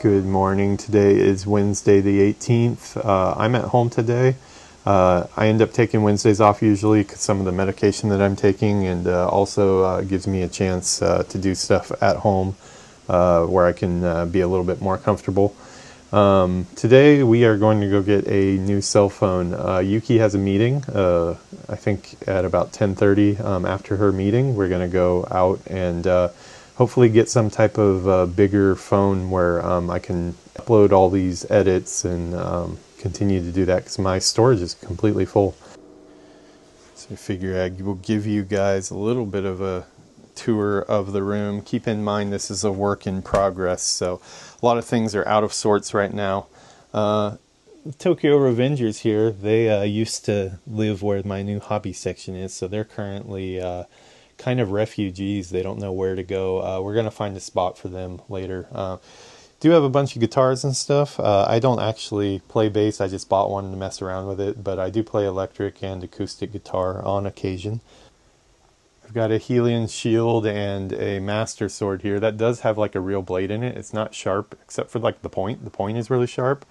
Good morning. Today is Wednesday the 18th. I'm at home today. I end up taking Wednesdays off usually because some of the medication that I'm taking, and also gives me a chance to do stuff at home where I can be a little bit more comfortable. Today we are going to go get a new cell phone. Yuuki has a meeting, I think at about 10:30. After her meeting, we're going to go out and hopefully get some type of bigger phone where I can upload all these edits and continue to do that because my storage is completely full. So I figure I will give you guys a little bit of a tour of the room. Keep in mind this is a work in progress, so a lot of things are out of sorts right now. Tokyo Revengers here, they used to live where my new hobby section is, so they're currently kind of refugees. They don't know where to go. We're going to find a spot for them later. Do have a bunch of guitars and stuff. I don't actually play bass. I just bought one to mess around with it, but I do play electric and acoustic guitar on occasion. I've got a Helion shield and a master sword here. That does have like a real blade in it. It's not sharp except for like the point. The point is really sharp.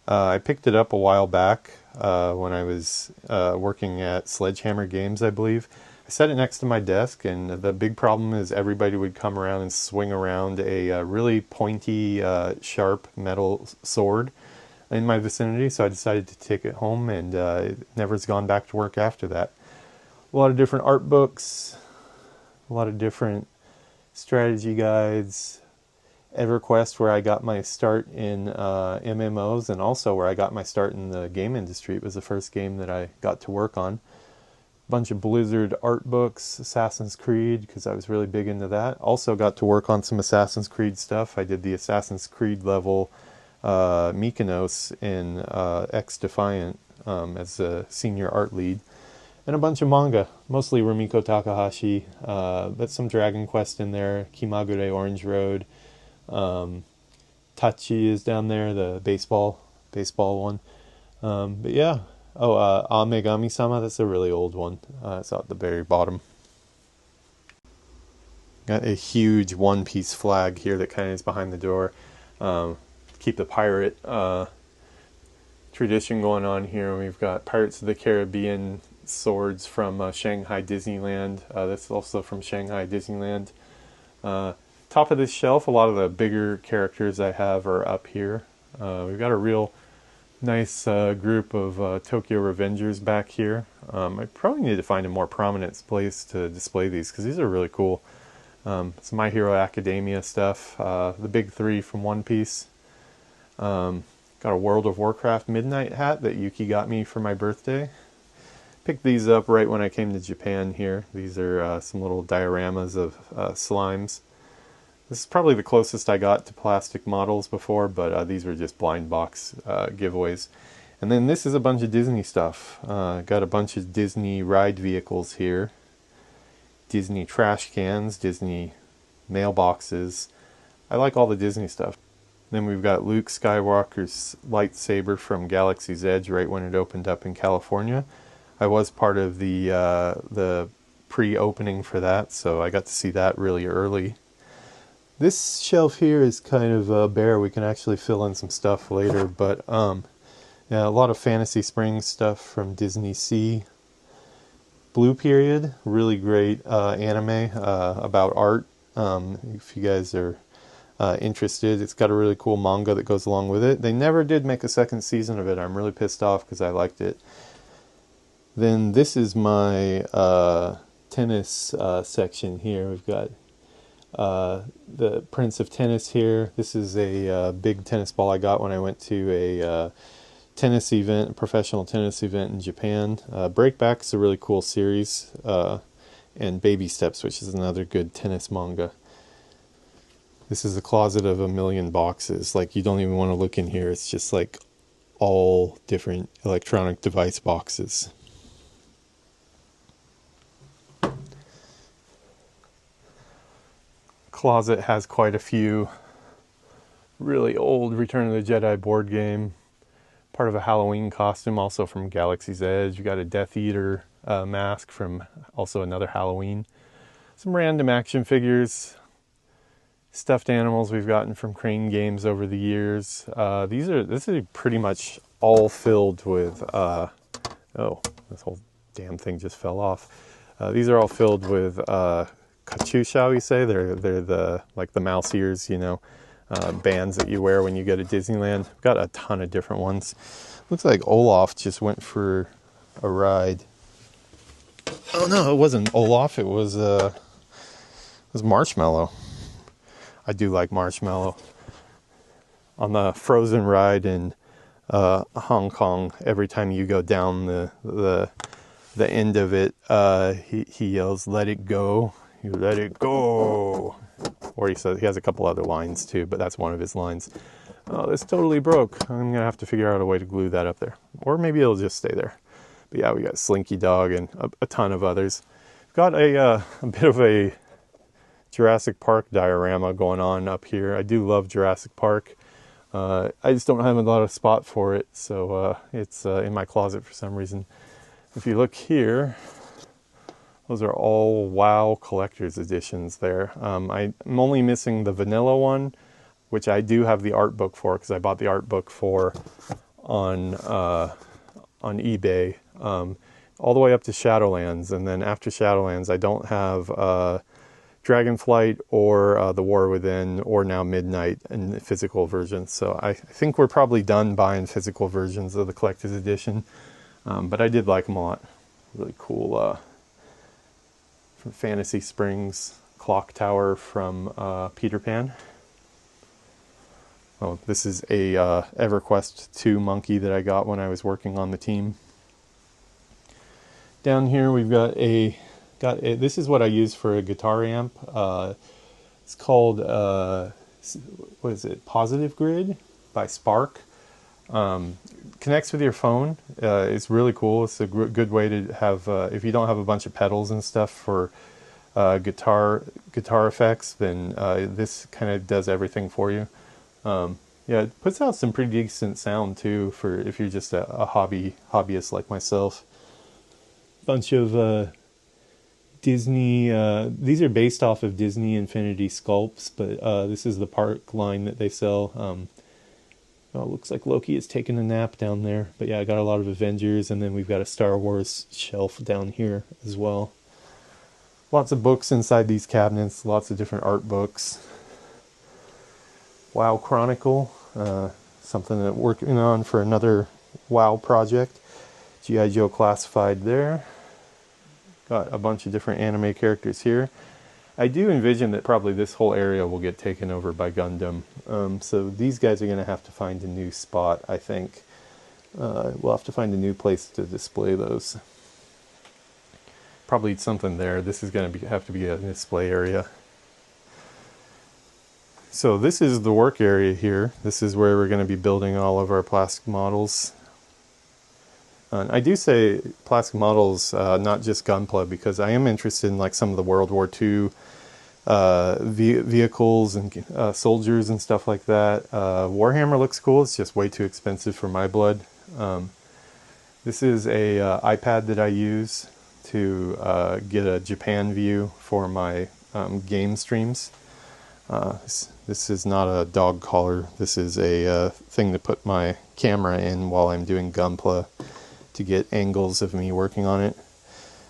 I picked it up a while back when I was working at Sledgehammer Games, I believe. I set it next to my desk, and the big problem is everybody would come around and swing around a really pointy, sharp metal sword in my vicinity, so I decided to take it home, and it never's gone back to work after that. A lot of different art books, a lot of different strategy guides, EverQuest, where I got my start in MMOs, and also where I got my start in the game industry. It was the first game that I got to work on. Bunch of Blizzard art books, Assassin's Creed, because I was really big into that. Also got to work on some Assassin's Creed stuff. I did the Assassin's Creed level Mykonos in X Defiant as a senior art lead. And a bunch of manga, mostly Rumiko Takahashi, but some Dragon Quest in there, Kimagure Orange Road. Tachi is down there, the baseball one. But yeah. Oh, Amegami-sama, that's a really old one. It's out at the very bottom. Got a huge one-piece flag here that kind of is behind the door. Keep the pirate tradition going on here. We've got Pirates of the Caribbean swords from Shanghai Disneyland. That's also from Shanghai Disneyland. Top of this shelf, a lot of the bigger characters I have are up here. We've got a real nice group of Tokyo Revengers back here. I probably need to find a more prominent place to display these because these are really cool. Some My Hero Academia stuff, the big three from One Piece. Got a World of Warcraft Midnight hat that Yuuki got me for my birthday. Picked these up right when I came to Japan here. These are some little dioramas of slimes. This is probably the closest I got to plastic models before, but these were just blind box giveaways. And then this is a bunch of Disney stuff. Got a bunch of Disney ride vehicles here. Disney trash cans, Disney mailboxes. I like all the Disney stuff. Then we've got Luke Skywalker's lightsaber from Galaxy's Edge right when it opened up in California. I was part of the pre-opening for that, so I got to see that really early. This shelf here is kind of bare. We can actually fill in some stuff later, but yeah, a lot of Fantasy Springs stuff from Disney Sea. Blue Period, really great anime about art. If you guys are interested, it's got a really cool manga that goes along with it. They never did make a second season of it. I'm really pissed off because I liked it. Then this is my tennis section here. We've got the Prince of Tennis here. This is a big tennis ball I got when I went to a tennis event, a professional tennis event in Japan. Breakback is a really cool series, and Baby Steps, which is another good tennis manga. This is a closet of a million boxes. Like, you don't even want to look in here. It's just like all different electronic device boxes. Closet has quite a few really old Return of the Jedi board game, part of a Halloween costume also from Galaxy's Edge. You got a Death Eater mask from also another Halloween. Some random action figures, stuffed animals we've gotten from Crane Games over the years. This is pretty much all filled with, oh, this whole damn thing just fell off. These are all filled with kachu, shall we say. They're the, like the mouse ears, you know, bands that you wear when you go to Disneyland. I've got a ton of different ones. Looks like Olaf just went for a ride. Oh no, it wasn't Olaf, it was Marshmallow. I do like Marshmallow. On the Frozen ride in Hong Kong, every time you go down the end of it, he yells, "Let it go, you let it go." Or he says, he has a couple other lines too, but that's one of his lines. Oh, this totally broke. I'm gonna have to figure out a way to glue that up there, or maybe it'll just stay there. But yeah, we got Slinky Dog and a ton of others. We've got a bit of a Jurassic Park diorama going on up here. I do love Jurassic Park. I just don't have a lot of spot for it, so it's in my closet for some reason. If you look here, those are all WoW collector's editions there. I'm only missing the vanilla one, which I do have the art book for, because I bought the art book for on eBay, all the way up to Shadowlands, and then after Shadowlands I don't have Dragonflight or The War Within or now Midnight in the physical version. So I think we're probably done buying physical versions of the collector's edition, but I did like them a lot. Really cool from Fantasy Springs clock tower from Peter Pan. Oh, this is a EverQuest 2 monkey that I got when I was working on the team. Down here we've got this is what I use for a guitar amp. It's called, what is it, Positive Grid by Spark. Connects with your phone. It's really cool. It's a good way to have, if you don't have a bunch of pedals and stuff for guitar effects, then this kind of does everything for you. Yeah, it puts out some pretty decent sound too for if you're just a hobbyist like myself. Bunch of Disney, these are based off of Disney Infinity sculpts, but this is the park line that they sell. Oh, it looks like Loki is taking a nap down there. But yeah, I got a lot of Avengers, and then we've got a Star Wars shelf down here as well. Lots of books inside these cabinets, lots of different art books. WoW Chronicle, something that we're working on for another WoW project. G.I. Joe Classified there. Got a bunch of different anime characters here. I do envision that probably this whole area will get taken over by Gundam. So these guys are going to have to find a new spot, I think. We'll have to find a new place to display those. Probably something there. This is going to have to be a display area. So this is the work area here. This is where we're going to be building all of our plastic models. I do say plastic models, not just Gunpla, because I am interested in like some of the World War II vehicles and soldiers and stuff like that. Warhammer looks cool. It's just way too expensive for my blood. This is a iPad that I use to get a Japan view for my game streams. This is not a dog collar. This is a thing to put my camera in while I'm doing Gunpla, to get angles of me working on it.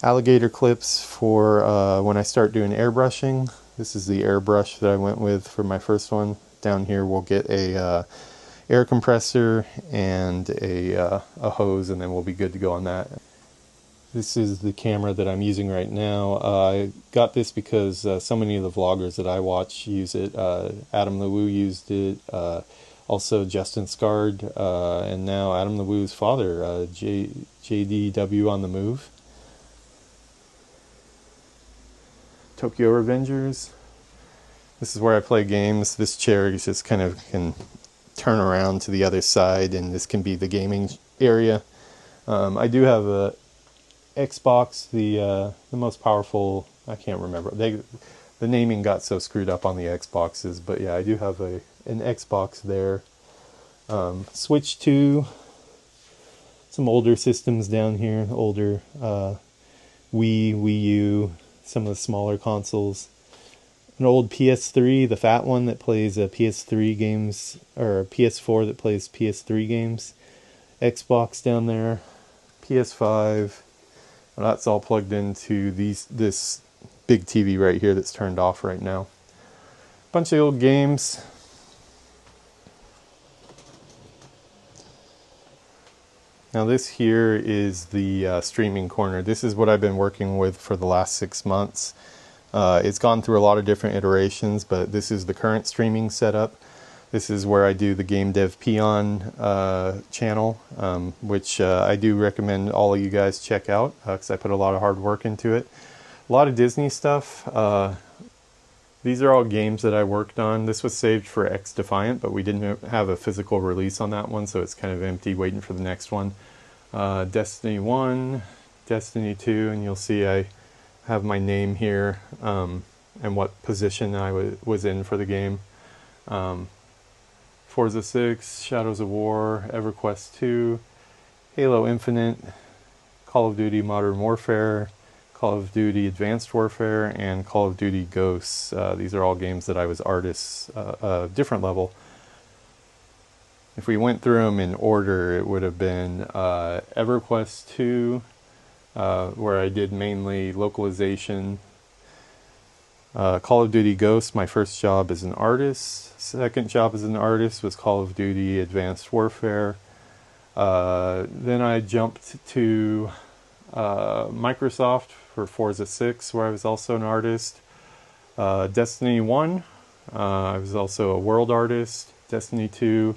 Alligator clips for when I start doing airbrushing. This is the airbrush that I went with for my first one. Down here we'll get a air compressor and a hose, and then we'll be good to go on that. This is the camera that I'm using right now. I got this because so many of the vloggers that I watch use it. Adam LeWoo used it. Also Justin Scard, and now Adam LeWoo's father, JDW on the Move. Tokyo Revengers. This is where I play games. This chair just kind of can turn around to the other side, and this can be the gaming area. I do have a Xbox, the most powerful. I can't remember. The naming got so screwed up on the Xboxes, but yeah, I do have an Xbox there. Switch 2, some older systems down here, older Wii U, some of the smaller consoles. an old PS3, the fat one that plays PS3 games, or a PS4 that plays PS3 games. Xbox down there, PS5. Well, that's all plugged into this big TV right here that's turned off right now. Bunch of old games. Now this here is the streaming corner. This is what I've been working with for the last 6 months. It's gone through a lot of different iterations, but this is the current streaming setup. This is where I do the Game Dev Peon channel, which I do recommend all of you guys check out, because I put a lot of hard work into it. A lot of Disney stuff. These are all games that I worked on. This was saved for X Defiant, but we didn't have a physical release on that one, so it's kind of empty waiting for the next one. Destiny 1, Destiny 2, and you'll see I have my name here and what position I was in for the game. Forza 6, Shadows of War, EverQuest 2, Halo Infinite, Call of Duty Modern Warfare, Call of Duty Advanced Warfare, and Call of Duty Ghosts. These are all games that I was artists, different level. If we went through them in order, it would have been EverQuest 2, where I did mainly localization. Call of Duty Ghosts, my first job as an artist. Second job as an artist was Call of Duty Advanced Warfare. Then I jumped to Microsoft for Forza 6, where I was also an artist. Destiny 1, I was also a world artist. Destiny 2,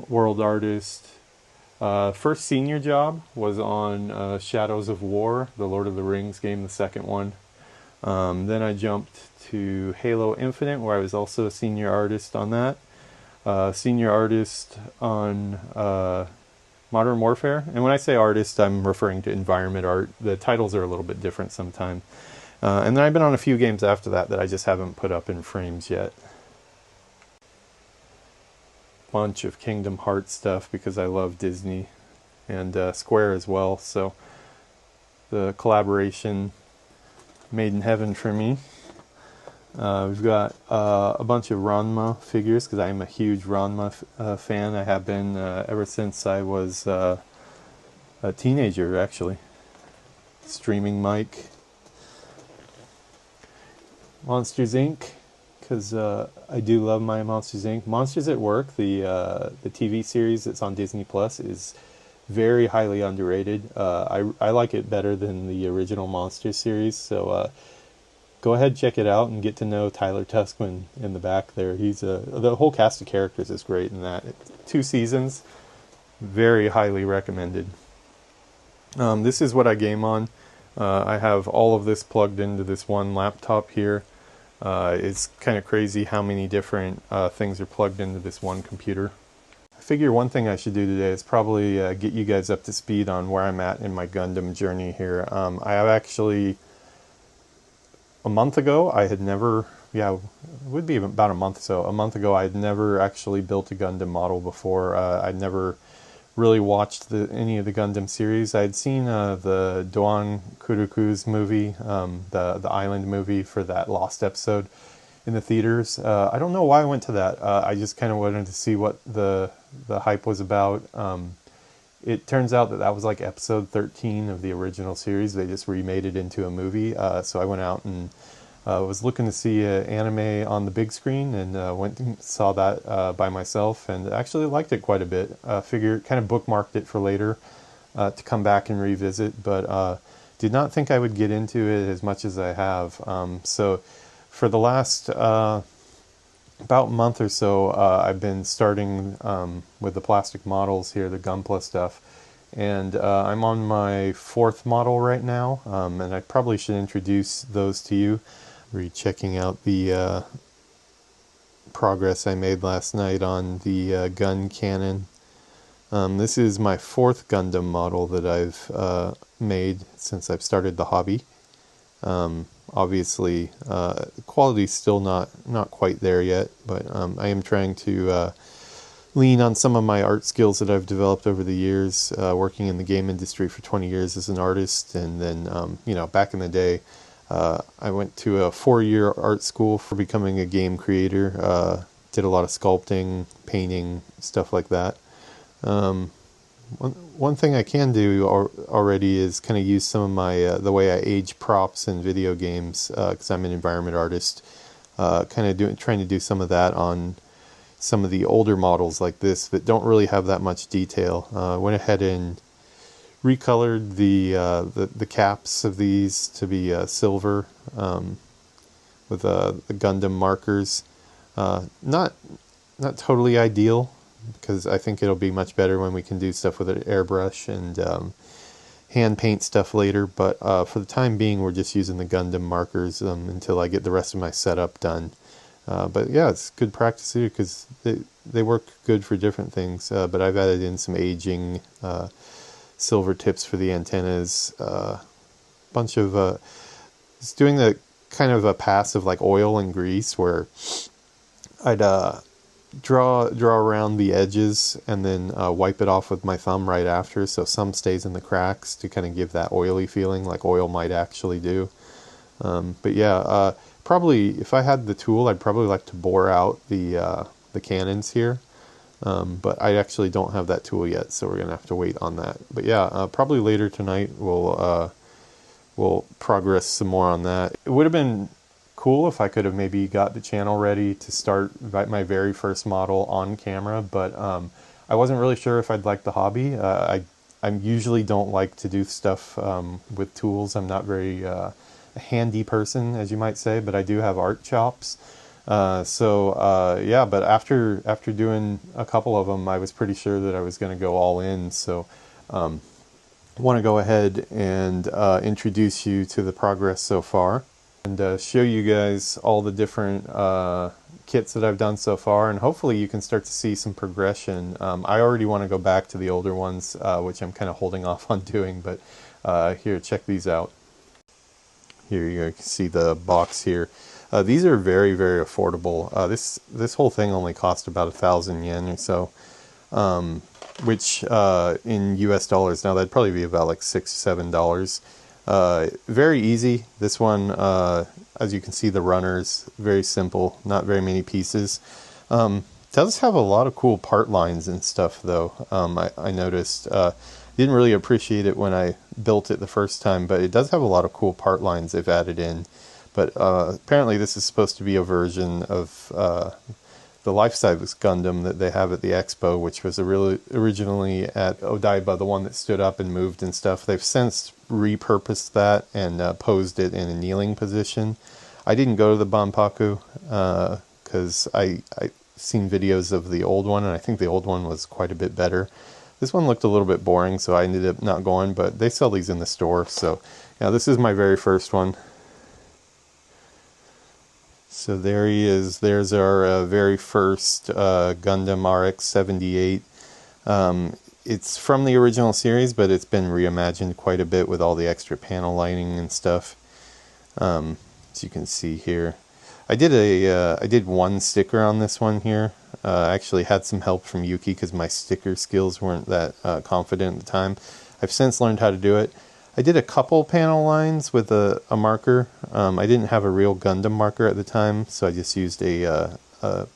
world artist. First senior job was on Shadows of War, the Lord of the Rings game, the second one. Then I jumped to Halo Infinite, where I was also a senior artist on that. Senior artist on Modern Warfare. And when I say artist, I'm referring to environment art. The titles are a little bit different sometimes. And then I've been on a few games after that I just haven't put up in frames yet. Bunch of Kingdom Hearts stuff because I love Disney and Square as well. So the collaboration made in heaven for me. We've got a bunch of Ranma figures because I'm a huge Ranma fan. I have been ever since I was a teenager, actually. Streaming mic. Monsters Inc. because I do love my Monsters Inc. Monsters at Work, the TV series that's on Disney Plus, is very highly underrated. I like it better than the original Monsters series, so go ahead, check it out, and get to know Tyler Tuskman in the back there. He's the whole cast of characters is great in that. 2 seasons, very highly recommended. This is what I game on. I have all of this plugged into this one laptop here. It's kind of crazy how many different things are plugged into this one computer. I figure one thing I should do today is probably get you guys up to speed on where I'm at in my Gundam journey here. I have actually, a month ago, I had never, it would be about a month or so. A month ago, I had never actually built a Gundam model before. I'd never really watched any of the Gundam series. I had seen the Doan Kuruku's movie, the Island movie for that Lost episode in the theaters. I don't know why I went to that. I just kind of wanted to see what the hype was about. It turns out that was like episode 13 of the original series. They just remade it into a movie. So I went out and was looking to see anime on the big screen, and went and saw that by myself, and actually liked it quite a bit. Figured, kind of bookmarked it for later to come back and revisit, but did not think I would get into it as much as I have. So for the last about month or so, I've been starting with the plastic models here, the Gunpla stuff, and I'm on my 4th model right now, and I probably should introduce those to you. Checking out the progress I made last night on the gun cannon. This is my 4th Gundam model that I've made since I've started the hobby. Obviously, quality's still not quite there yet, but I am trying to lean on some of my art skills that I've developed over the years, working in the game industry for 20 years as an artist, and then back in the day, I went to a 4-year art school for becoming a game creator. Did a lot of sculpting, painting, stuff like that. One thing I can do already is kind of use some of my the way I age props in video games, because I'm an environment artist. Kind of trying to do some of that on some of the older models like this that don't really have that much detail. Went ahead and recolored the caps of these to be silver, with the Gundam markers. Not totally ideal, because I think it'll be much better when we can do stuff with an airbrush and hand paint stuff later. But for the time being, we're just using the Gundam markers until I get the rest of my setup done. But yeah, it's good practice here because they work good for different things. But I've added in some aging silver tips for the antennas. Bunch of just doing the kind of a pass of like oil and grease, where I'd draw around the edges and then wipe it off with my thumb right after, so some stays in the cracks to kind of give that oily feeling like oil might actually do. But yeah, probably if I had the tool, I'd probably like to bore out the cannons here. But I actually don't have that tool yet, so we're gonna have to wait on that. But yeah, probably later tonight we'll progress some more on that. It would have been cool if I could have maybe got the channel ready to start my very first model on camera, but I wasn't really sure if I'd like the hobby. I usually don't like to do stuff with tools. I'm not very a handy person, as you might say, but I do have art chops. Yeah, but after doing a couple of them, I was pretty sure that I was going to go all in. So want to go ahead and introduce you to the progress so far, and show you guys all the different kits that I've done so far, and hopefully you can start to see some progression. I already want to go back to the older ones, which I'm kind of holding off on doing, but here, check these out. Here you can see the box here. These are very, very affordable. This whole thing only cost about 1,000 yen or so, which in US dollars, now that'd probably be about like $6-7. Very easy. This one, as you can see, the runners, very simple, not very many pieces. Does have a lot of cool part lines and stuff though. I noticed. Didn't really appreciate it when I built it the first time, but it does have a lot of cool part lines they've added in. But apparently this is supposed to be a version of the life-size Gundam that they have at the expo, which was originally at Odaiba, the one that stood up and moved and stuff. They've since repurposed that and posed it in a kneeling position. I didn't go to the Banpaku because I seen videos of the old one, and I think the old one was quite a bit better. This one looked a little bit boring, so I ended up not going, but they sell these in the store. So yeah, this is my very first one. So there he is. There's our very first Gundam RX-78. It's from the original series, but it's been reimagined quite a bit with all the extra panel lining and stuff. As you can see here, I did one sticker on this one here. I actually had some help from Yuuki because my sticker skills weren't that confident at the time. I've since learned how to do it. I did a couple panel lines with a marker. I didn't have a real Gundam marker at the time, so I just used a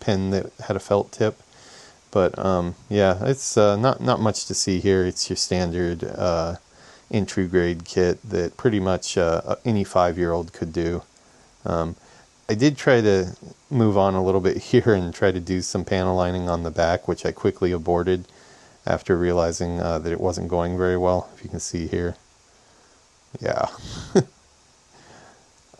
pen that had a felt tip. But yeah, it's not much to see here. It's your standard entry grade kit that pretty much any 5-year-old could do. I did try to move on a little bit here and try to do some panel lining on the back, which I quickly aborted after realizing that it wasn't going very well, if you can see here. Yeah.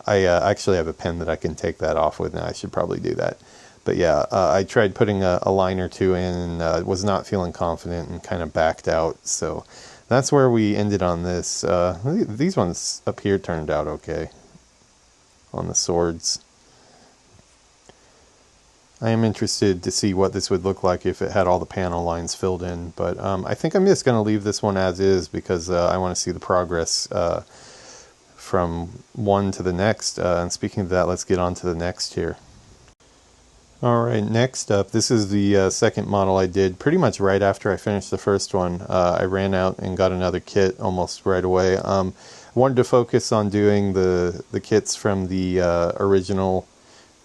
I actually have a pen that I can take that off with, and I should probably do that. But yeah, I tried putting a line or two in and was not feeling confident and kind of backed out. So that's where we ended on this. These ones up here turned out okay on the swords. I am interested to see what this would look like if it had all the panel lines filled in, but I think I'm just going to leave this one as is because I want to see the progress from one to the next. And speaking of that, let's get on to the next here. Alright, next up, this is the second model I did pretty much right after I finished the first one. I ran out and got another kit almost right away. wanted to focus on doing the kits from the original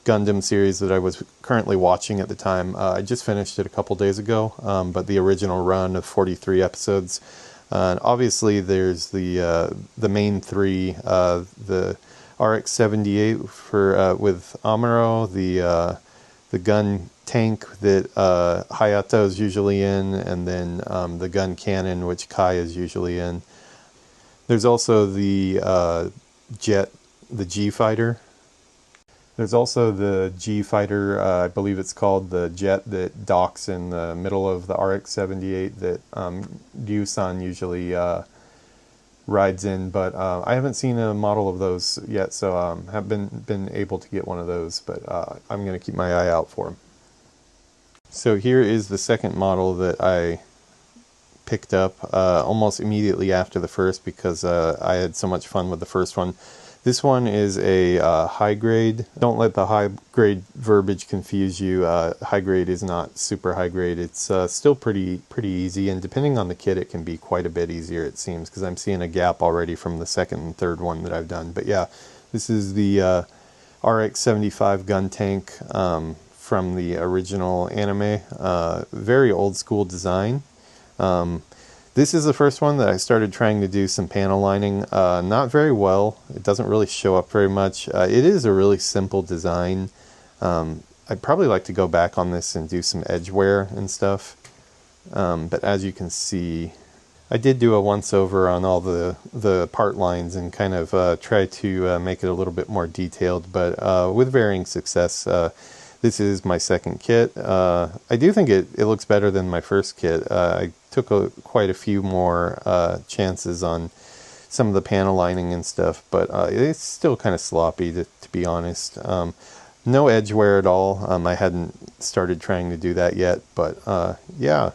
Gundam series that I was currently watching at the time. I just finished it a couple days ago, but the original run of 43 episodes. And obviously, there's the main three, the RX-78 for with Amuro, the gun tank that Hayato is usually in, and then the gun cannon, which Kai is usually in. There's also the jet, the G fighter. There's also the G fighter, I believe it's called, the jet that docks in the middle of the RX-78 that Ryu-san usually rides in, but I haven't seen a model of those yet, so have been able to get one of those, but I'm going to keep my eye out for them. So here is the second model that I picked up almost immediately after the first because I had so much fun with the first one. This one is a high grade. Don't let the high grade verbiage confuse you. High grade is not super high grade. It's still pretty easy, and depending on the kit, it can be quite a bit easier, it seems, because I'm seeing a gap already from the second and third one that I've done. But yeah, this is the RX-75 gun tank from the original anime. Very old school design. This is the first one that I started trying to do some panel lining. Not very well. It doesn't really show up very much. It is a really simple design. I'd probably like to go back on this and do some edge wear and stuff. But as you can see, I did do a once over on all the part lines and kind of try to make it a little bit more detailed, but with varying success. This is my second kit. I do think it looks better than my first kit. I took quite a few more chances on some of the panel lining and stuff, but it's still kind of sloppy, to be honest. No edge wear at all. I hadn't started trying to do that yet, but yeah,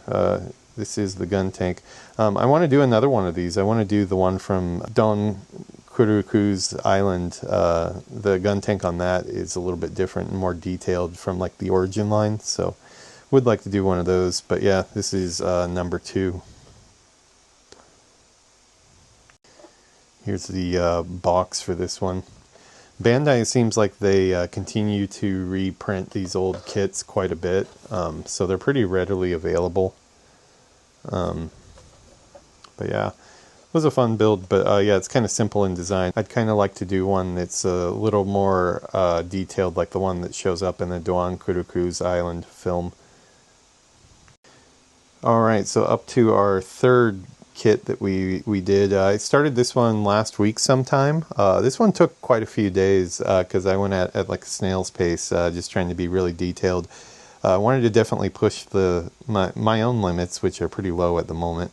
this is the gun tank. I want to do another one of these. I want to do the one from Don Kuruku's Island. The gun tank on that is a little bit different and more detailed from like the origin line, so would like to do one of those. But yeah, this is number 2. Here's the box for this one. Bandai seems like they continue to reprint these old kits quite a bit, so they're pretty readily available. But yeah, it was a fun build, but yeah, it's kind of simple in design. I'd kind of like to do one that's a little more detailed, like the one that shows up in the Don Kuruku's Island film. Alright, so up to our third kit that we did. I started this one last week sometime. This one took quite a few days because I went at like a snail's pace, just trying to be really detailed. I wanted to definitely push my own limits, which are pretty low at the moment.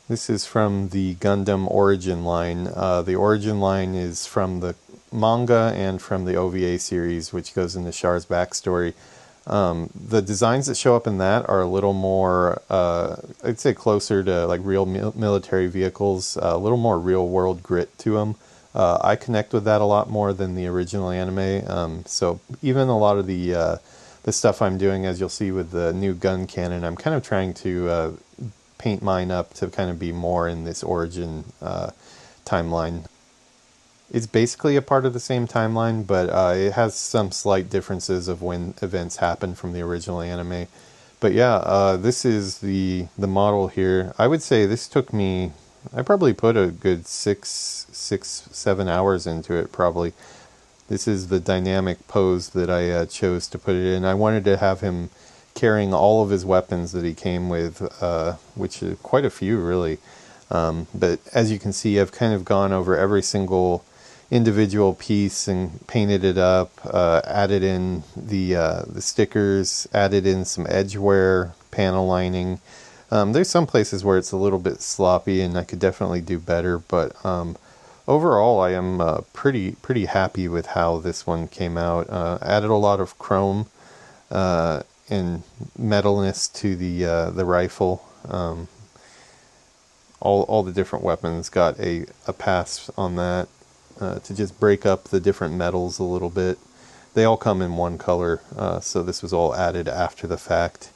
This is from the Gundam Origin line. The Origin line is from the manga and from the OVA series, which goes into Char's backstory. The designs that show up in that are a little more, I'd say closer to like real military vehicles, a little more real world grit to them. I connect with that a lot more than the original anime. So even a lot of the stuff I'm doing, as you'll see with the new gun cannon, I'm kind of trying to paint mine up to kind of be more in this origin timeline. It's basically a part of the same timeline, but it has some slight differences of when events happen from the original anime. But yeah, this is the model here. I would say this took me, I probably put a good 7 hours into it probably. This is the dynamic pose that I chose to put it in. I wanted to have him carrying all of his weapons that he came with, which is quite a few really. But as you can see, I've kind of gone over every single individual piece and painted it up, added in the stickers, added in some edge wear, panel lining. There's some places where it's a little bit sloppy and I could definitely do better, but overall I am pretty happy with how this one came out. Added a lot of chrome and metalness to the rifle. All the different weapons got a pass on that. To just break up the different metals a little bit. They all come in one color, so this was all added after the fact.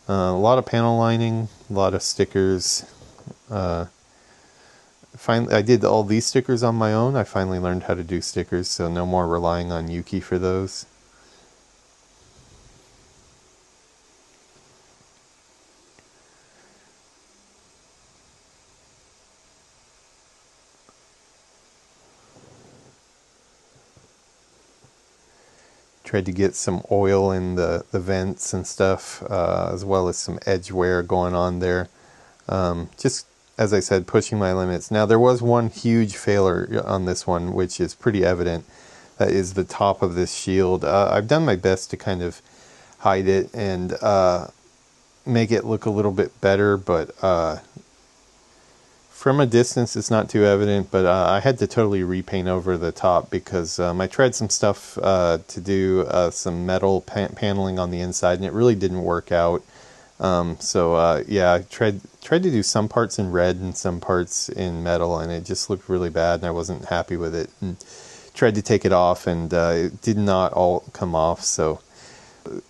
A lot of panel lining, a lot of stickers. finally, I did all these stickers on my own. I finally learned how to do stickers, so no more relying on Yuuki for those. Tried to get some oil in the vents and stuff, as well as some edge wear going on there. Just, as I said, pushing my limits. Now, there was one huge failure on this one, which is pretty evident. That is the top of this shield. I've done my best to kind of hide it and make it look a little bit better, but from a distance it's not too evident, but I had to totally repaint over the top because I tried some stuff to do some metal paneling on the inside, and it really didn't work out. Yeah, I tried to do some parts in red and some parts in metal, and it just looked really bad, and I wasn't happy with it. And tried to take it off, and it did not all come off, so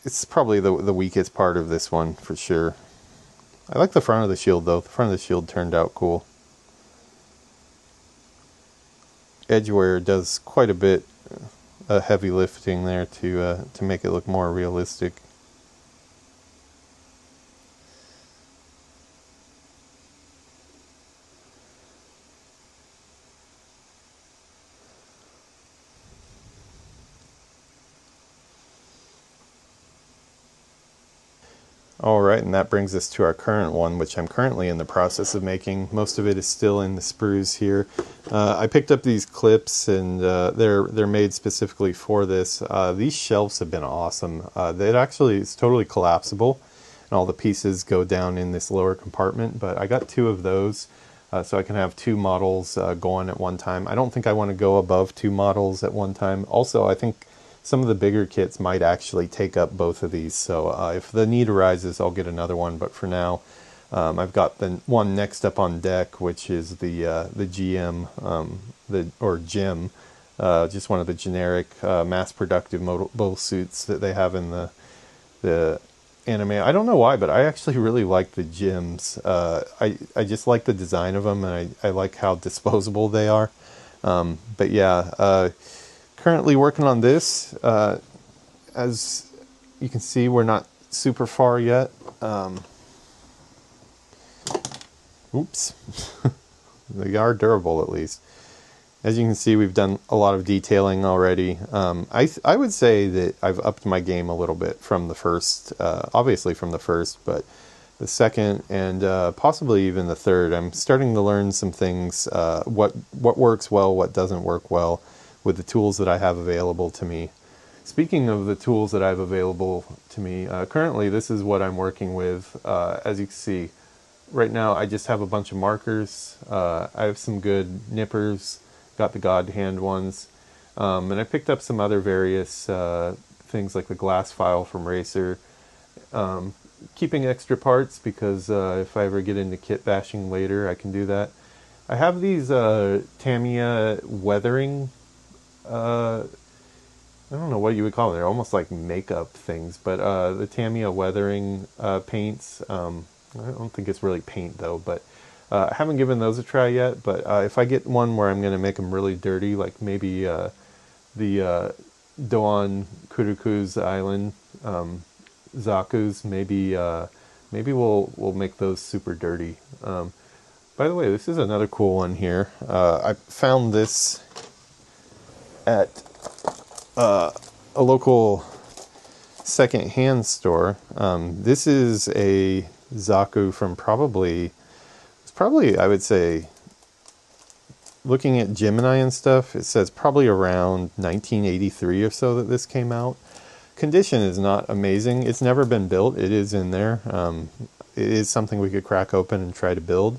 it's probably the weakest part of this one for sure. I like the front of the shield though. The front of the shield turned out cool. Edgeware does quite a bit of heavy lifting there to make it look more realistic. Alright, and that brings us to our current one, which I'm currently in the process of making. Most of it is still in the sprues here. I picked up these clips, and they're made specifically for this. These shelves have been awesome. It actually is totally collapsible, and all the pieces go down in this lower compartment, but I got 2 of those, so I can have 2 models going at one time. I don't think I want to go above 2 models at one time. Also, I think some of the bigger kits might actually take up both of these, so if the need arises, I'll get another one. But for now, I've got the one next up on deck, which is the GM, or GEM, just one of the generic mass-productive mobile suits that they have in the anime. I don't know why, but I actually really like the GEMs. I just like the design of them, and I like how disposable they are. But yeah. Currently working on this. As you can see, we're not super far yet. Oops. They are durable, at least. As you can see, we've done a lot of detailing already. I would say that I've upped my game a little bit from the first, obviously from the first, but the second and possibly even the third. I'm starting to learn some things, what works well, what doesn't work well, with the tools that I have available to me. Speaking of the tools that I have available to me, currently this is what I'm working with. As you can see, right now I just have a bunch of markers. I have some good nippers, got the God Hand ones, and I picked up some other various things like the glass file from Racer. Keeping extra parts because if I ever get into kit bashing later, I can do that. I have these Tamiya weathering, I don't know what you would call them. They're almost like makeup things, but the Tamiya weathering paints. I don't think it's really paint though, but I haven't given those a try yet. But if I get one where I'm going to make them really dirty, like maybe the Doan Kuruku's Island Zaku's, maybe we'll make those super dirty. By the way, this is another cool one here. I found this at a local second-hand store. This is a Zaku from probably I would say, looking at Gemini and stuff, it says probably around 1983 or so that this came out. Condition is not amazing. It's never been built. It is in there. It is something we could crack open and try to build.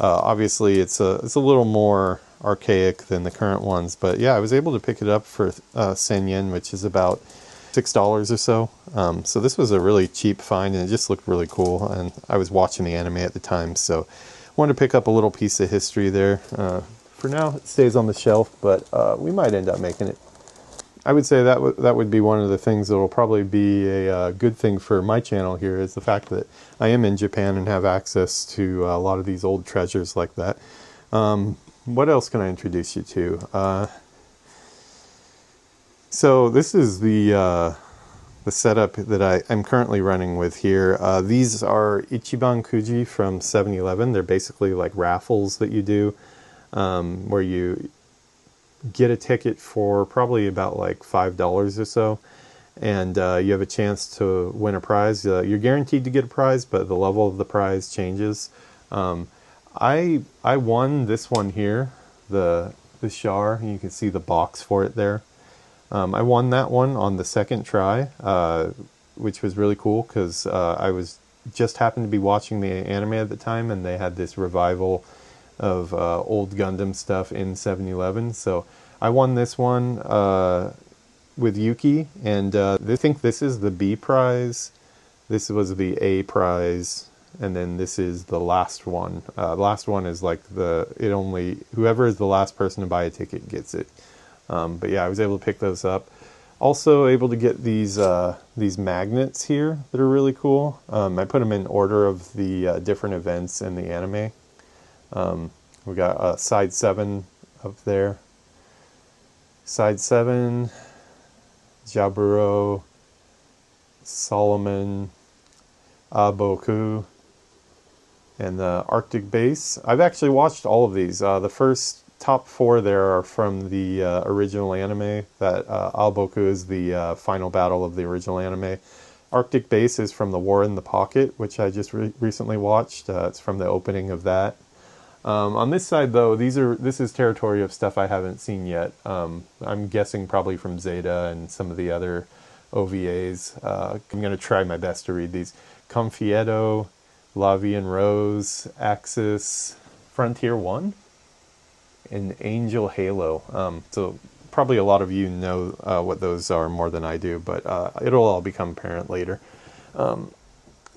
Obviously, it's a little more archaic than the current ones, but yeah, I was able to pick it up for 10 yen, which is about $6 or so. So this was a really cheap find, and it just looked really cool. And I was watching the anime at the time, so wanted to pick up a little piece of history there. For now, it stays on the shelf, but we might end up making it. I would say that would be one of the things that will probably be a good thing for my channel here, is the fact that I am in Japan and have access to a lot of these old treasures like that. What else can I introduce you to? So this is the setup that I'm currently running with here. These are Ichiban Kuji from 7-Eleven. They're basically like raffles that you do, where you get a ticket for probably about like $5 or so, and you have a chance to win a prize. You're guaranteed to get a prize, but the level of the prize changes. I won this one here, the Char. You can see the box for it there. I won that one on the second try, which was really cool because I was just happened to be watching the anime at the time, and they had this revival of old Gundam stuff in 7-Eleven. So I won this one with Yuuki, and I think this is the B prize. This was the A prize, and then this is the last one. Last one is like whoever is the last person to buy a ticket gets it. But yeah, I was able to pick those up. Also able to get these magnets here that are really cool. I put them in order of the different events in the anime. We got side 7 up there. Side 7, Jaburo, Solomon, Aboku, and the Arctic Base. I've actually watched all of these. The first top 4 there are from the original anime. That Alboku is the final battle of the original anime. Arctic Base is from the War in the Pocket, which I just recently watched. It's from the opening of that. On this side, though, this is territory of stuff I haven't seen yet. I'm guessing probably from Zeta and some of the other OVAs. I'm going to try my best to read these. Confieto, Lavi and Rose, Axis, Frontier 1, and Angel Halo. So probably a lot of you know what those are more than I do, but it'll all become apparent later.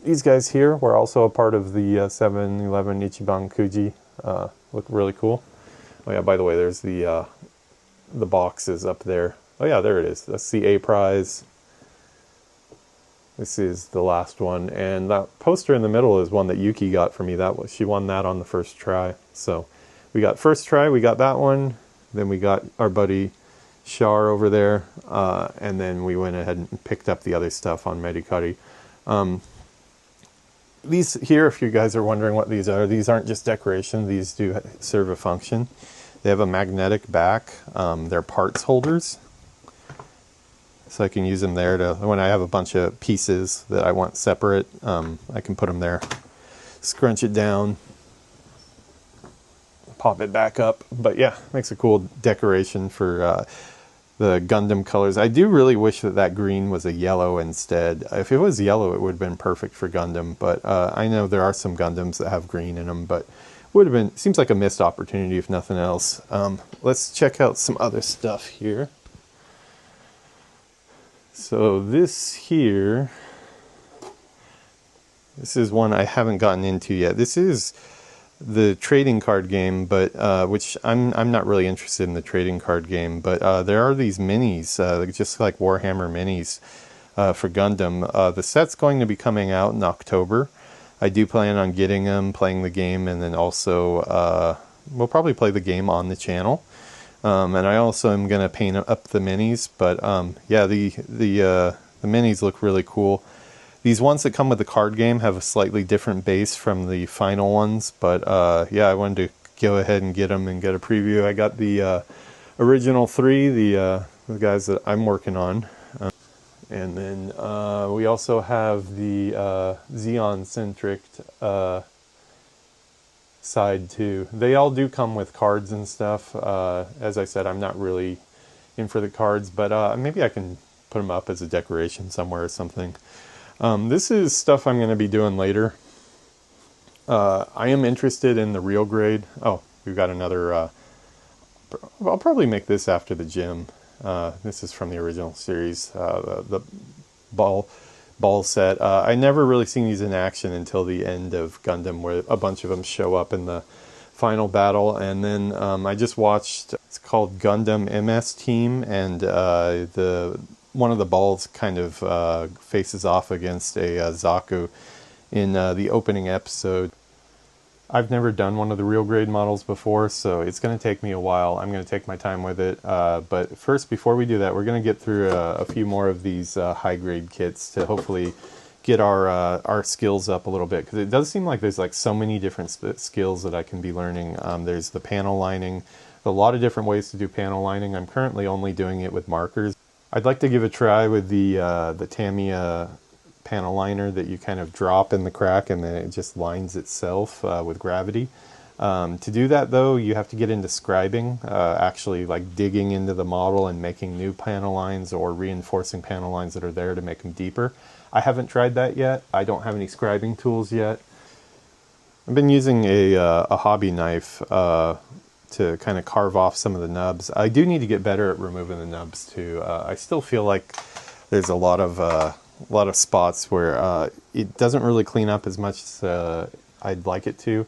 These guys here were also a part of the 7-Eleven Ichiban Kuji. Look really cool. Oh yeah, by the way, there's the boxes up there. Oh yeah, there it is. That's the A prize. This is the last one, and that poster in the middle is one that Yuuki got for me. She won that on the first try. So we got first try, we got that one. Then we got our buddy Char over there, and then we went ahead and picked up the other stuff on Medikari. These here, if you guys are wondering what these aren't just decoration. These do serve a function. They have a magnetic back. They're parts holders. So I can use them there when I have a bunch of pieces that I want separate, I can put them there. Scrunch it down, pop it back up. But yeah, makes a cool decoration for the Gundam colors. I do really wish that green was a yellow instead. If it was yellow, it would have been perfect for Gundam. But I know there are some Gundams that have green in them, but would have been, seems like a missed opportunity if nothing else. Let's check out some other stuff here. So this here, this is one I haven't gotten into yet. This is the trading card game, but which I'm not really interested in the trading card game, but there are these minis, just like Warhammer minis for Gundam. The set's going to be coming out in October. I do plan on getting them, playing the game, and then also we'll probably play the game on the channel. And I also am going to paint up the minis, but yeah, the minis look really cool. These ones that come with the card game have a slightly different base from the final ones, but yeah, I wanted to go ahead and get them and get a preview. I got the original 3, the guys that I'm working on. And then we also have the Xeon-centric side too. They all do come with cards and stuff. As I said, I'm not really in for the cards, but maybe I can put them up as a decoration somewhere or something. This is stuff I'm going to be doing later. I am interested in the real grade. Oh, we've got another. I'll probably make this after the gym. This is from the original series, the ball set. I never really seen these in action until the end of Gundam, where a bunch of them show up in the final battle. And then I just watched, it's called Gundam MS Team, and one of the balls kind of faces off against a Zaku in the opening episode. I've never done one of the real grade models before, so it's going to take me a while. I'm going to take my time with it. But first, before we do that, we're going to get through a few more of these high grade kits to hopefully get our skills up a little bit, because it does seem like there's like so many different skills that I can be learning. There's the panel lining, a lot of different ways to do panel lining. I'm currently only doing it with markers. I'd like to give a try with the Tamiya panel liner that you kind of drop in the crack and then it just lines itself with gravity. To do that though, you have to get into scribing, actually like digging into the model and making new panel lines or reinforcing panel lines that are there to make them deeper. I haven't tried that yet. I don't have any scribing tools yet. I've been using a hobby knife to kind of carve off some of the nubs. I do need to get better at removing the nubs too. I still feel like there's a lot of spots where it doesn't really clean up as much as I'd like it to.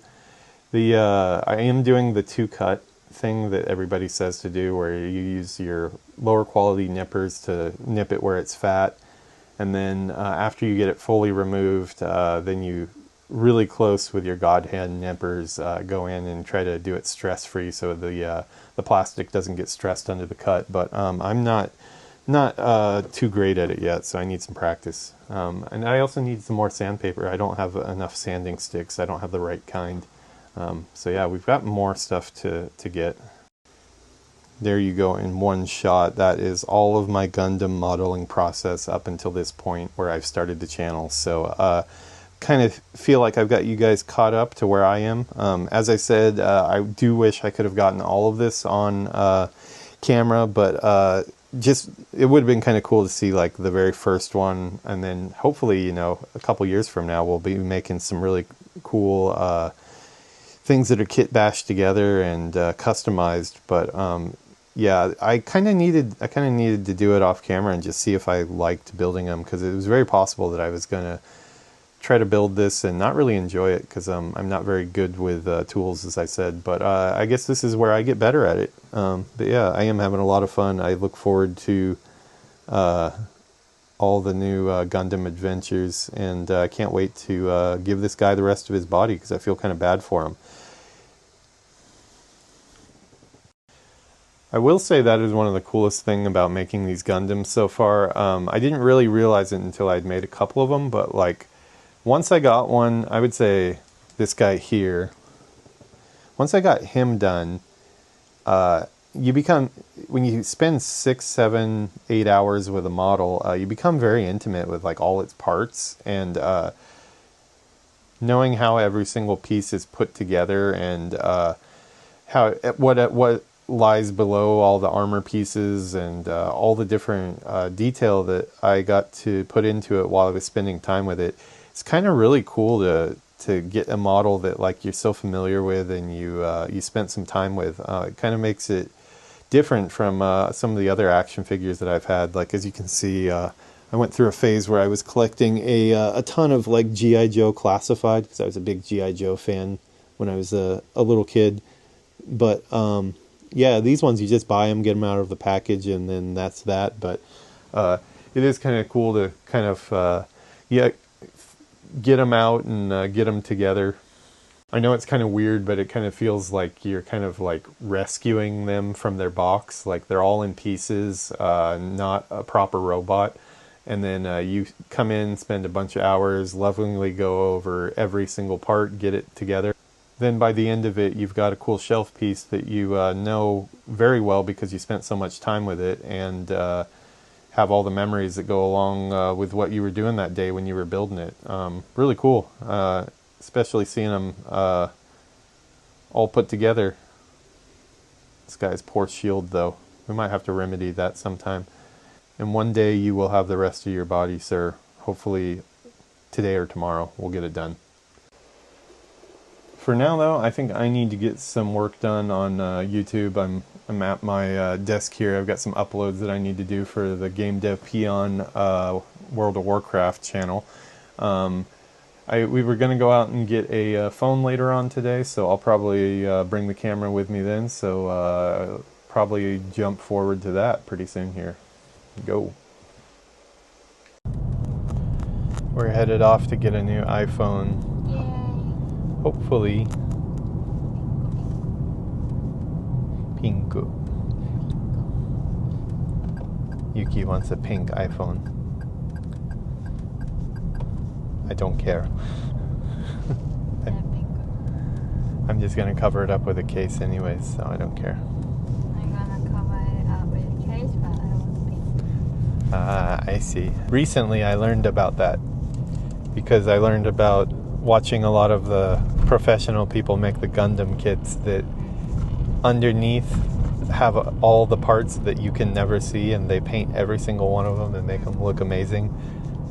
I am doing the two-cut thing that everybody says to do, where you use your lower quality nippers to nip it where it's fat, and then after you get it fully removed, then you really close with your god hand nippers go in and try to do it stress-free so the plastic doesn't get stressed under the cut. But I'm not too great at it yet, so I need some practice. And I also need some more sandpaper. I don't have enough sanding sticks. I don't have the right kind. So yeah, we've got more stuff to get. There you go in one shot. That is all of my Gundam modeling process up until this point where I've started the channel. So kind of feel like I've got you guys caught up to where I am. As I said, I do wish I could have gotten all of this on camera, but just it would have been kind of cool to see like the very first one, and then hopefully, you know, a couple years from now we'll be making some really cool things that are kit bashed together and customized. But yeah, I kind of needed to do it off camera and just see if I liked building them, because it was very possible that I was gonna try to build this and not really enjoy it, because I'm not very good with tools, as I said. But I guess this is where I get better at it. But yeah, I am having a lot of fun. I look forward to all the new Gundam adventures, and I can't wait to give this guy the rest of his body, because I feel kind of bad for him. I will say that is one of the coolest things about making these Gundams so far. I didn't really realize it until I'd made a couple of them, but like once I got one, I would say this guy here, once I got him done, you become, when you spend 6, 7, 8 hours with a model, you become very intimate with like all its parts, and knowing how every single piece is put together, and how what lies below all the armor pieces, and all the different detail that I got to put into it while I was spending time with it. It's kind of really cool to get a model that like you're so familiar with and you spent some time with. It kind of makes it different from some of the other action figures that I've had. Like, as you can see, I went through a phase where I was collecting a ton of like G.I. Joe Classified, because I was a big G.I. Joe fan when I was a little kid. But yeah, these ones you just buy them, get them out of the package, and then that's that. But it is kind of cool to kind of yeah, get them out and get them together. I know it's kind of weird, but it kind of feels like you're kind of like rescuing them from their box. Like they're all in pieces, not a proper robot. And then you come in, spend a bunch of hours, lovingly go over every single part, get it together. Then by the end of it, you've got a cool shelf piece that you know very well because you spent so much time with it, and have all the memories that go along with what you were doing that day when you were building it. Really cool, especially seeing them all put together. This guy's poor shield, though. We might have to remedy that sometime. And one day you will have the rest of your body, sir. Hopefully today or tomorrow we'll get it done. For now, though, I think I need to get some work done on YouTube. I'm at my desk here. I've got some uploads that I need to do for the Game Dev Peon World of Warcraft channel. We were going to go out and get a phone later on today, so I'll probably bring the camera with me then. So probably jump forward to that pretty soon here. Go. We're headed off to get a new iPhone. Yay. Hopefully Pink. Yuuki wants a pink iPhone. I don't care. I'm just gonna cover it up with a case anyways, so I don't care. I'm gonna cover it up with a case, but I want pink. Ah, I see. Recently I learned about that because I learned about watching a lot of the professional people make the Gundam kits that underneath have all the parts that you can never see, and they paint every single one of them and make them look amazing,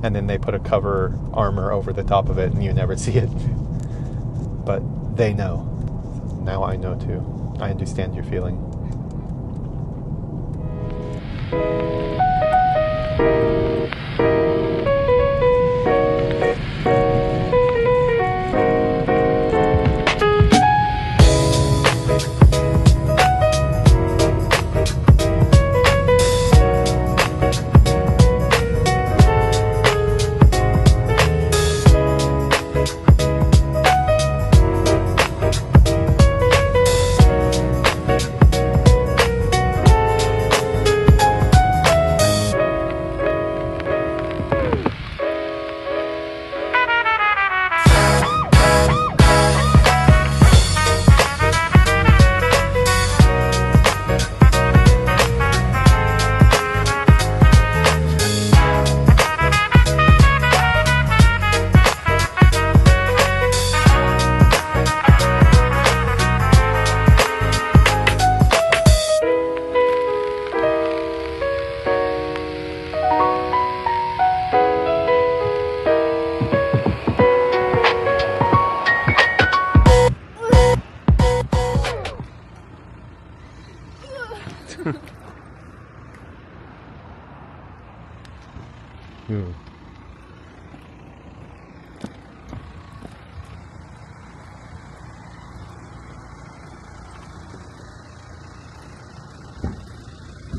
and then they put a cover armor over the top of it and you never see it. But they know. Now I know too. I understand your feeling.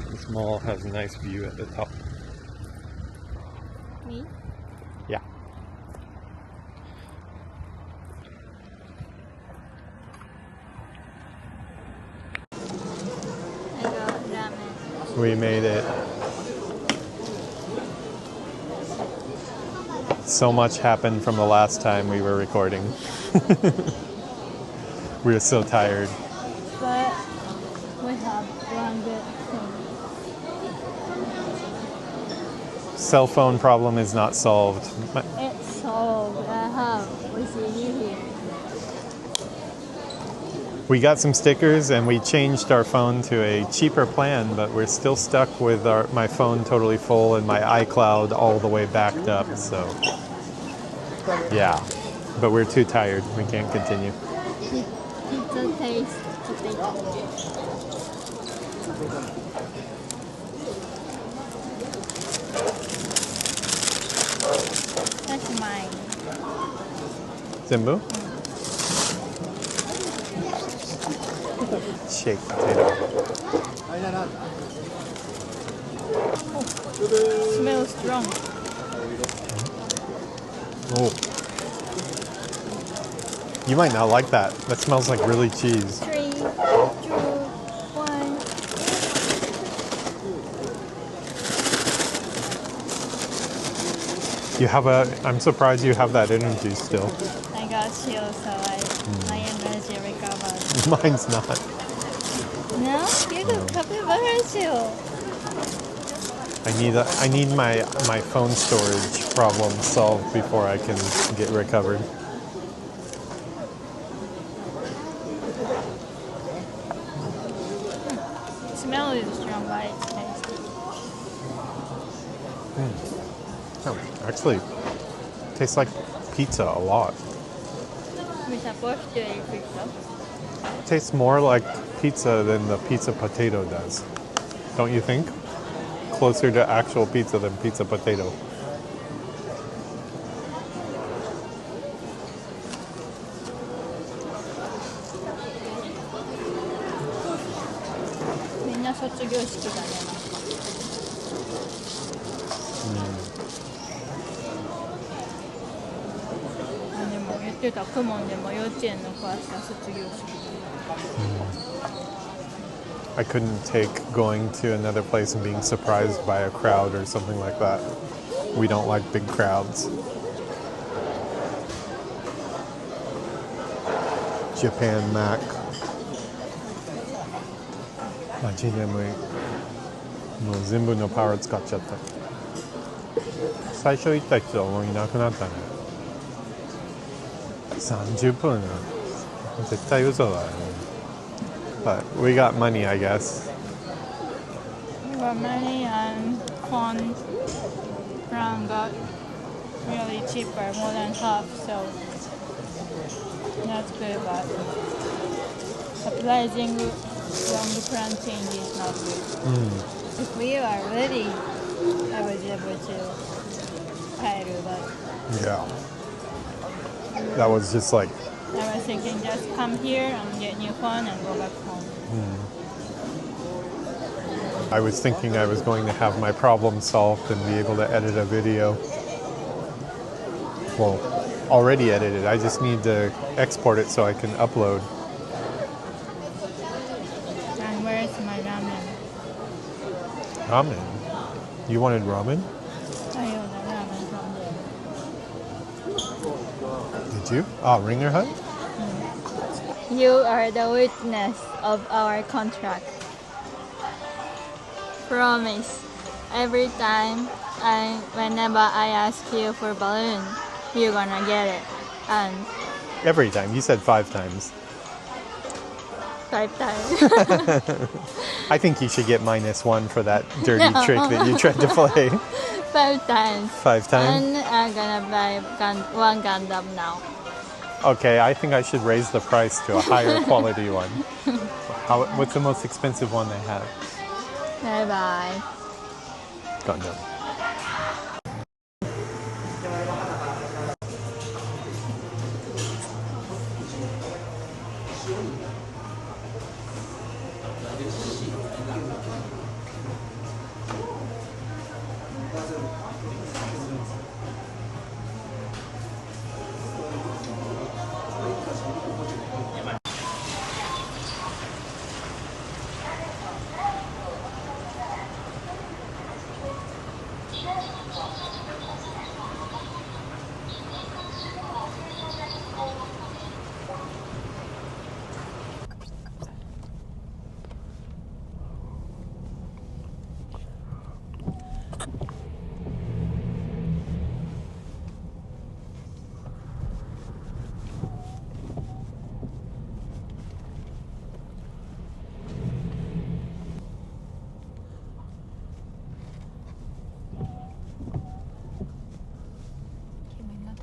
This mall has a nice view at the top. Me? Yeah. I got ramen. We made it. So much happened from the last time we were recording. We were so tired. But we have one good thing. Cell phone problem is not solved. It's solved. I have. We see you here. We got some stickers and we changed our phone to a cheaper plan, but we're still stuck with my phone totally full and my iCloud all the way backed up, so yeah. But we're too tired. We can't continue. Pizza taste potato. That's mine. Zenbu? Shake potato. Smells strong. Oh. You might not like that. That smells like really cheese. 3, 2, 1. You have I'm surprised you have that energy still. I got chill, so my energy recovered. Mine's not. No? You got capybara. I need my phone storage problem solved before I can get recovered. Smell is strong, but it's tasty. Oh, actually, tastes like pizza a lot. We're supposed to eat pizza. Tastes more like pizza than the pizza potato does. Don't you think? Closer to actual pizza than pizza potato. I couldn't take going to another place and being surprised by a crowd or something like that. We don't like big crowds. Japan Mac. マジ眠い。もう全部のパワー使っちゃった。最初行った人はもういなくなったね。30分。絶対嘘だよね。But we got money, I guess. We got money and corn brown got really cheaper, more than half, so that's good, but surprising long planting is not good. If we are ready, I was able to pile, but Yeah. That was just like, I was thinking just come here and get new corn and go back home. I was thinking I was going to have my problem solved and be able to edit a video. Well, already edited. I just need to export it so I can upload. And where's my ramen? Ramen? You wanted ramen? I ordered ramen from there. Did you? Oh, Ringer Hut? You are the witness of our contract. Promise. Every time, whenever I ask you for balloon, you're gonna get it. And Every time. You said 5 times. 5 times. I think you should get -1 for that dirty trick that you tried to play. 5 times. 5 times? And I'm gonna buy one Gundam now. Okay, I think I should raise the price to a higher quality one. What's the most expensive one they have? Bye bye. Gundam.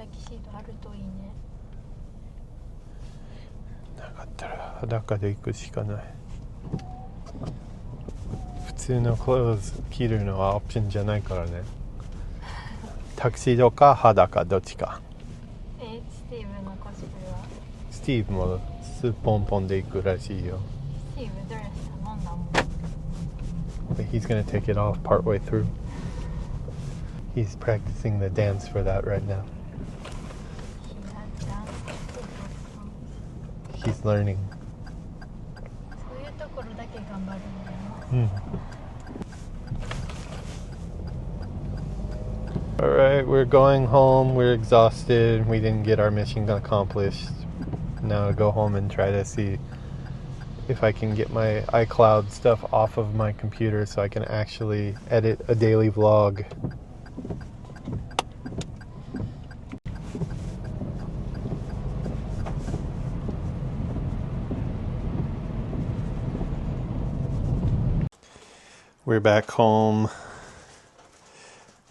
Tuxedo なかったら裸で行くしかない。普通のクローズ着るのはオプションじゃないからね。タクシードか裸どっちか。スティーブのコスプレはスティーブもスポンポンで行くらしいよ。スティーブドレス頼んだもん。 But he's gonna take it off partway through. He's practicing the dance for that right now. He's learning. そういうところだけ頑張るんだよ。Alright, we're going home. We're exhausted. We didn't get our mission accomplished. Now I'll go home and try to see if I can get my iCloud stuff off of my computer so I can actually edit a daily vlog. We're back home.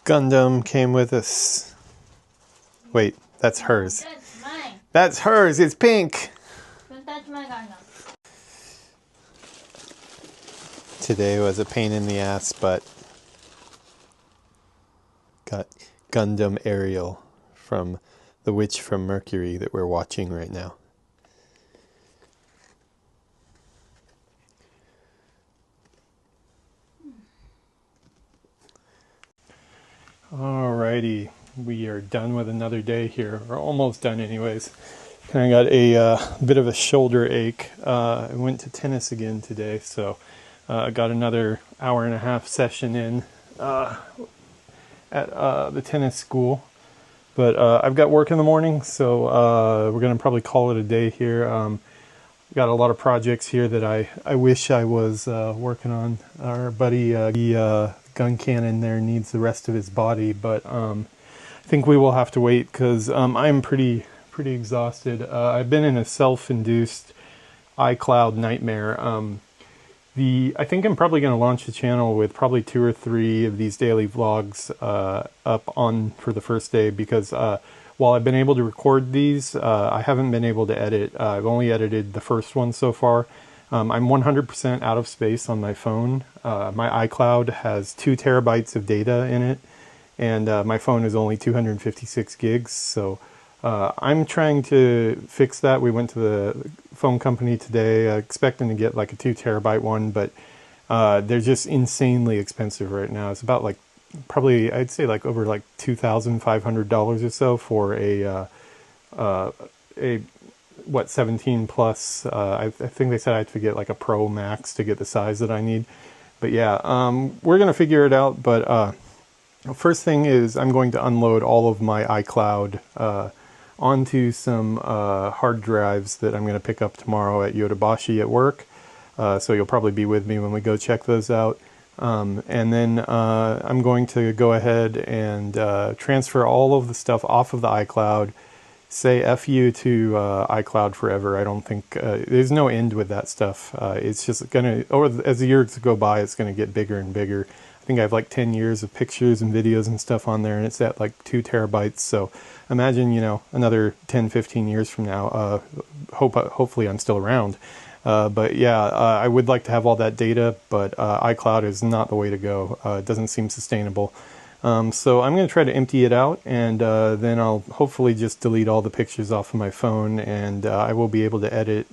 Gundam came with us. Wait, that's hers. That's mine. That's hers. It's pink. Don't touch my Gundam. Today was a pain in the ass, but got Gundam Ariel from The Witch from Mercury that we're watching right now. Alrighty, we are done with another day here. We're almost done anyways. I got a bit of a shoulder ache. I went to tennis again today, so Got another hour and a half session in at the tennis school. But I've got work in the morning, so we're going to probably call it a day here. Got a lot of projects here that I wish I was working on. Our buddy, the gun cannon there needs the rest of his body, but I think we will have to wait because I'm pretty exhausted. I've been in a self-induced iCloud nightmare. I think I'm probably going to launch the channel with probably 2 or 3 of these daily vlogs up on for the first day because while I've been able to record these, I haven't been able to edit. I've only edited the first one so far. I'm 100% out of space on my phone. My iCloud has 2 terabytes of data in it, and my phone is only 256 gigs, so I'm trying to fix that. We went to the phone company today expecting to get like a 2 terabyte one, but they're just insanely expensive right now. It's about like probably I'd say like over like $2,500 or so for a 17 plus. I think they said I have to get like a Pro Max to get the size that I need. But yeah, we're gonna figure it out. But first thing is I'm going to unload all of my iCloud onto some hard drives that I'm going to pick up tomorrow at Yodobashi at work. So you'll probably be with me when we go check those out. And then I'm going to go ahead and transfer all of the stuff off of the iCloud. Say F you to iCloud forever. I don't think there's no end with that stuff. It's just gonna, as the years go by, it's gonna get bigger and bigger. I think I have like 10 years of pictures and videos and stuff on there, and it's at like 2 terabytes. So imagine, you know, another 10, 15 years from now. Hopefully I'm still around. But yeah, I would like to have all that data, but iCloud is not the way to go. It doesn't seem sustainable. So I'm going to try to empty it out, and then I'll hopefully just delete all the pictures off of my phone, and I will be able to edit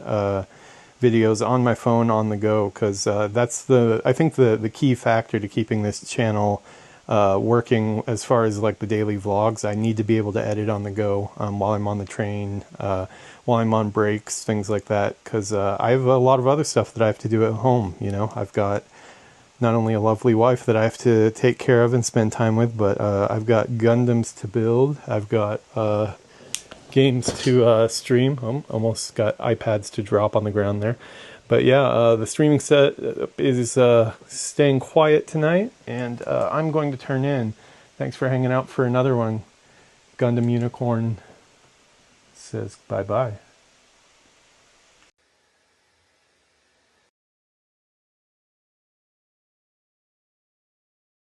videos on my phone on the go, because that's I think the key factor to keeping this channel working as far as like the daily vlogs. I need to be able to edit on the go while I'm on the train, while I'm on breaks, things like that, because I have a lot of other stuff that I have to do at home. You know, I've got not only a lovely wife that I have to take care of and spend time with, but I've got Gundams to build. I've got games to stream. Almost got iPads to drop on the ground there. But yeah, the streaming set is staying quiet tonight, and I'm going to turn in. Thanks for hanging out for another one. Gundam Unicorn says bye-bye.